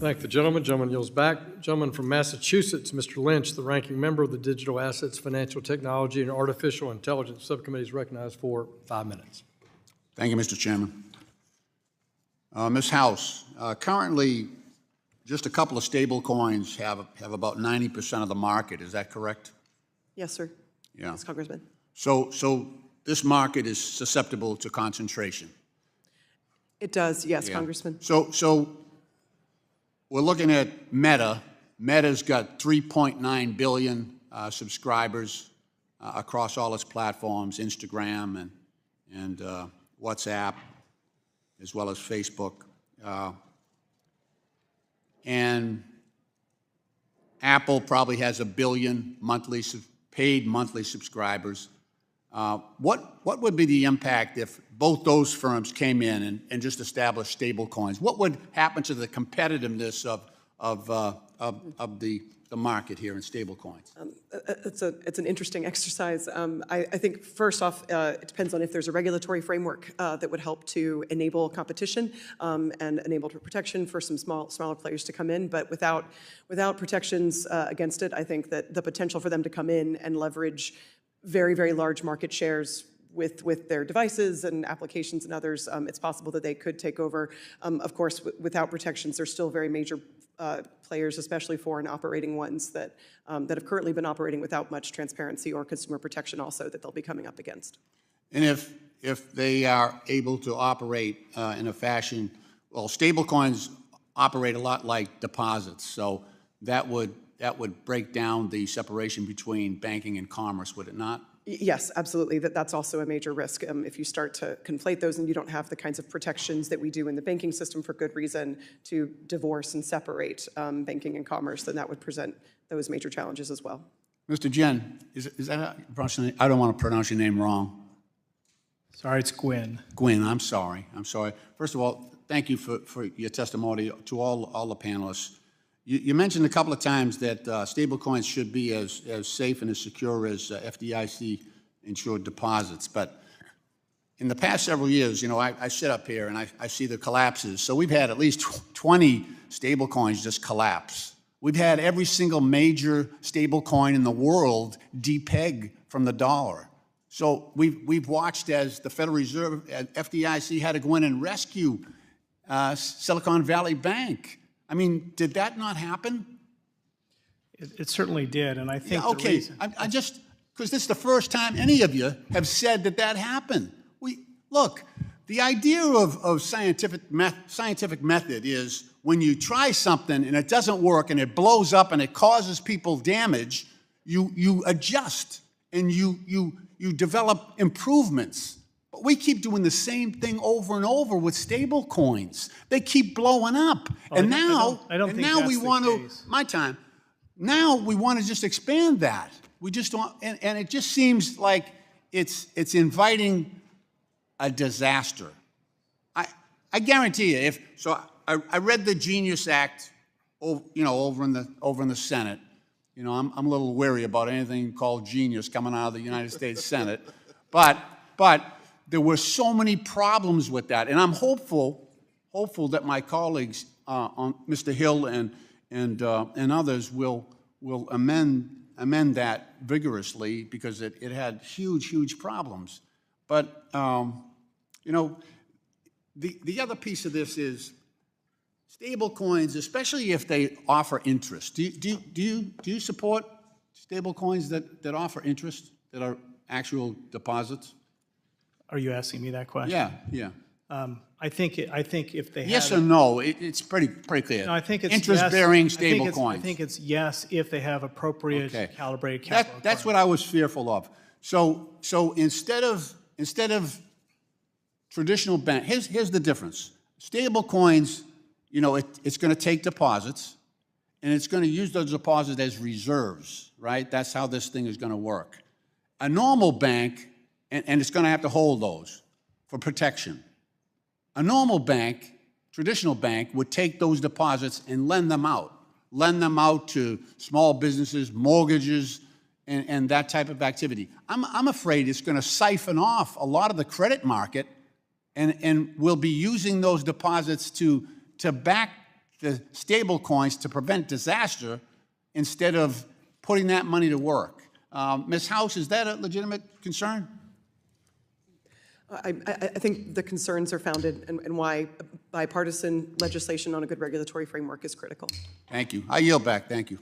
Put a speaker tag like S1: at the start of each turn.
S1: Thank the gentleman. Gentleman yields back. Gentleman from Massachusetts, Mr. Lynch, the ranking member of the Digital Assets, Financial Technology, and Artificial Intelligence Subcommittee, is recognized for 5 minutes.
S2: Thank you, Mr. Chairman. Ms. House, currently just a couple of stable coins have about 90% of the market. Is that correct?
S3: Yes, sir.
S2: Yeah.
S3: Yes, Congressman.
S2: So this market is susceptible to concentration.
S3: It does, yes,
S2: Yeah.
S3: Congressman.
S2: So we're looking at Meta. Meta's got 3.9 billion subscribers across all its platforms, Instagram and WhatsApp, as well as Facebook. And Apple probably has 1 billion paid monthly subscribers. What would be the impact if both those firms came in and just established stable coins? What would happen to the competitiveness of the market here in stable coins?
S3: It's an interesting exercise. I think first off, it depends on if there's a regulatory framework that would help to enable competition and enable protection for some smaller players to come in. But without protections against it, I think that the potential for them to come in and leverage very, very large market shares with their devices and applications and others, it's possible that they could take over. Of course, without protections, there's still very major players, especially foreign operating ones, that have currently been operating without much transparency or consumer protection also that they'll be coming up against.
S2: And if they are able to operate in a fashion, well, stablecoins operate a lot like deposits, so that would break down the separation between banking and commerce, would it not?
S3: Yes, absolutely. That's also a major risk. If you start to conflate those and you don't have the kinds of protections that we do in the banking system for good reason to divorce and separate banking and commerce, then that would present those major challenges as well.
S2: Mr. Jen, is that how you pronounce your name? I don't want to pronounce your name wrong.
S4: Sorry, it's Gwyn.
S2: Gwyn, I'm sorry. First of all, thank you for your testimony to all the panelists. You mentioned a couple of times that stablecoins should be as safe and as secure as FDIC-insured deposits. But in the past several years, I sit up here and I see the collapses. So we've had at least 20 stablecoins just collapse. We've had every single major stablecoin in the world depeg from the dollar. So we've watched as the Federal Reserve, FDIC, had to go in and rescue Silicon Valley Bank. I mean, did that not happen?
S4: It certainly did, and I think
S2: okay.
S4: the reason...
S2: I just, because this is the first time any of you have said that happened. Look, the idea of scientific method is when you try something and it doesn't work and it blows up and it causes people damage, you adjust and you develop improvements. But we keep doing the same thing over and over with stable coins. They keep blowing up. And now we want to, my time, now we want to just expand that. We just don't, and it just seems like it's inviting a disaster. I guarantee you, I read the Genius Act, over in the Senate. I'm a little wary about anything called genius coming out of the United States Senate, but there were so many problems with that, and I'm hopeful that my colleagues, Mr. Hill and others, will amend that vigorously because it had huge problems. But the other piece of this is stable coins, especially if they offer interest. Do you support stable coins that offer interest, that are actual deposits?
S4: Are you asking me that question?
S2: Yeah.
S4: I think if they
S2: yes or no, it's pretty clear.
S4: No, I think it's
S2: interest-bearing
S4: yes.
S2: stable coins.
S4: I think it's yes if they have appropriate calibrated capital.
S2: That's what I was fearful of. So instead of traditional bank, here's the difference. Stable coins, it's going to take deposits, and it's going to use those deposits as reserves, right? That's how this thing is going to work. A normal bank, and it's going to have to hold those for protection. A normal bank, traditional bank, would take those deposits and lend them out to small businesses, mortgages, and that type of activity. I'm afraid it's going to siphon off a lot of the credit market, and we'll be using those deposits to back the stablecoins to prevent disaster instead of putting that money to work. Ms. House, is that a legitimate concern?
S3: I think the concerns are founded and why bipartisan legislation on a good regulatory framework is critical.
S2: Thank you. I yield back. Thank you.